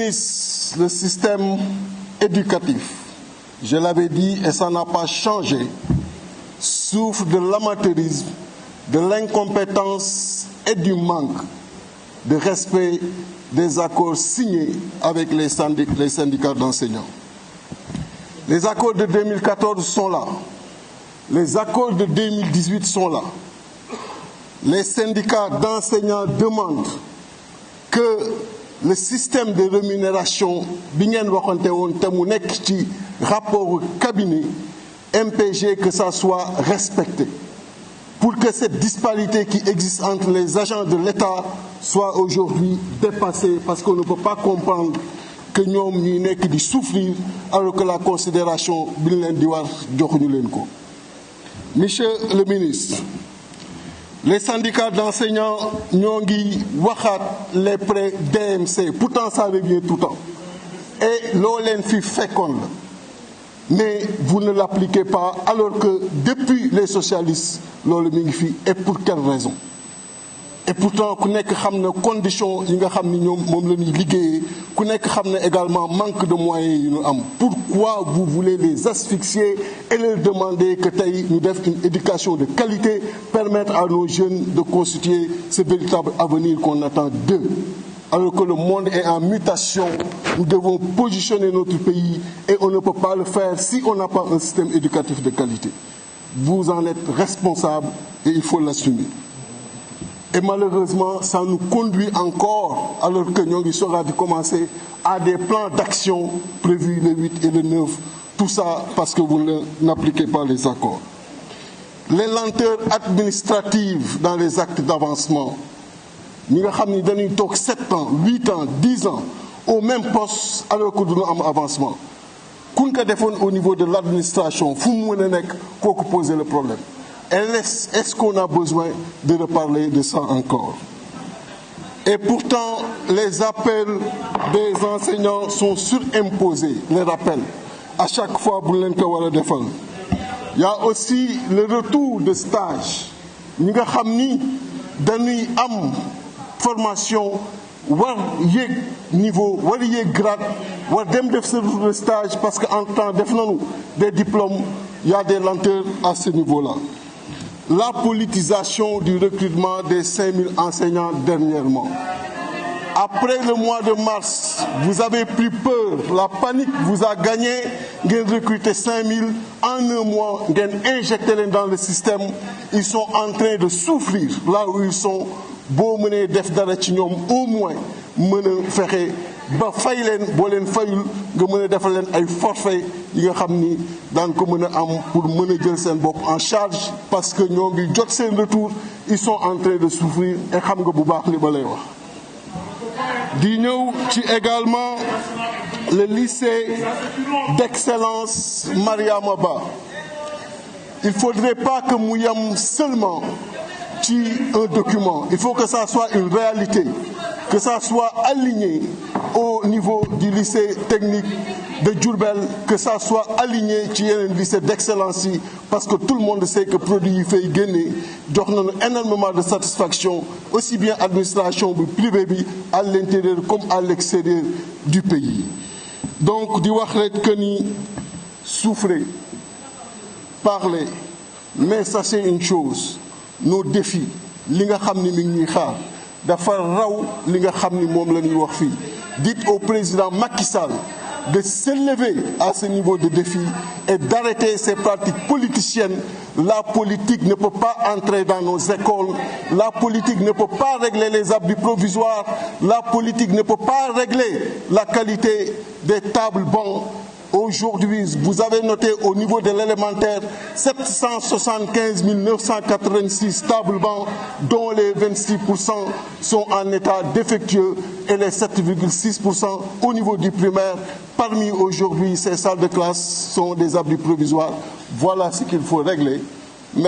Le système éducatif, je l'avais dit et ça n'a pas changé, souffre de l'amateurisme, de l'incompétence et du manque de respect des accords signés avec les syndicats d'enseignants. Les accords de 2014 sont là, les accords de 2018 sont là. Les syndicats d'enseignants demandent que le système de rémunération bi ngeen waxante woon te mu nekk ci rapport cabinet MPG que ça soit respecté pour que cette disparité qui existe entre les agents de l'État soit aujourd'hui dépassée parce qu'on ne peut pas comprendre que ñoom ñuy nekk di souffrir alors que la considération bi ñu leen di war joxuñu leen ko. Monsieur le ministre, les syndicats d'enseignants ñoo ngi waxaat les prêts DMC pourtant ça revient tout le temps et loo leen fi fekkoon la mais vous ne l'appliquez pas alors que depuis les socialistes loolu mi ngi fi et pour quelle raison et pourtant ku nekk xam na condition yi nga xam ni ñoom moom la ñuy liggéeyee ku nekk xam na également manque de moyens yi ñu am. Pourquoi vous voulez les asphyxier et leur demander que tey ñu def une éducation de qualité, permettre à nos jeunes de constituer ce véritable avenir qu'on attend d'eux? Alors que le monde est en mutation, nous devons positionner notre pays et on ne peut pas le faire si on n'a pas un système éducatif de qualité. Vous en êtes responsable et il faut l'assumer. Et malheureusement, ça nous conduit encore, alors que Nyongi sera de commencer, à des plans d'action prévus le 8 et le 9. Tout ça parce que vous n'appliquez pas les accords. Les lenteurs administratives dans les actes d'avancement. Nous avons 7 ans, 8 ans, 10 ans au même poste alors que nous avons avancement. Au niveau de l'administration, il faut poser le problème. Est-ce qu'on a besoin de reparler de ça encore? Et pourtant, les appels des enseignants sont surimposés, les rappels. À chaque fois, il y a aussi le retour de stage. Nous avons formation, niveau, grade, de stage parce qu'en temps des diplômes, il y a des lenteurs à ce niveau-là. La politisation du recrutement des 5000 enseignants dernièrement. Après le mois de mars, vous avez pris peur, la panique vous a gagné, vous avez recruté 5000 en un mois, vous avez injecté dans le système, ils sont en train de souffrir là où ils sont. Beau mener def dara ci ñoom au moins mën a fexe ba fay leen boo leen fayul nga mën a defal leen ay forfait yi nga xam ni daan ko mën a am pour mën a jël seen bopp en charge parce que ñoo ngi jot seen retour ils sont en train de souffrir et xam nga bu baax li ba lay wax. di ñëw ci également le lycée d'excellence Mariama Ba. Il ne faudrait pas que mu yam seulement un document. Il faut que ça soit une réalité, que ça soit aligné au niveau du lycée technique de Diourbel, que ça soit aligné sur un lycée d'excellence, parce que tout le monde sait que le produit fait gagner, donne énormément de satisfaction, aussi bien administration privée à l'intérieur comme à l'extérieur du pays. Donc, du wax que ni souffrez, parlez, mais sachez une chose. Nos défis, li nga xamni mi ngi xaar dafa raw li nga xamni mom la ñuy wax fi. Dites au président Macky Sall de s'élever à ce niveau de défi et d'arrêter ces pratiques politiciennes. La politique ne peut pas entrer dans nos écoles, la politique ne peut pas régler les abris provisoires, la politique ne peut pas régler la qualité des tables bancs. Aujourd'hui, vous avez noté au niveau de l'élémentaire 775 986 tables bancs, dont les 26% sont en état défectueux et les 7,6% au niveau du primaire. Parmi aujourd'hui, ces salles de classe sont des abris provisoires. Voilà ce qu'il faut régler.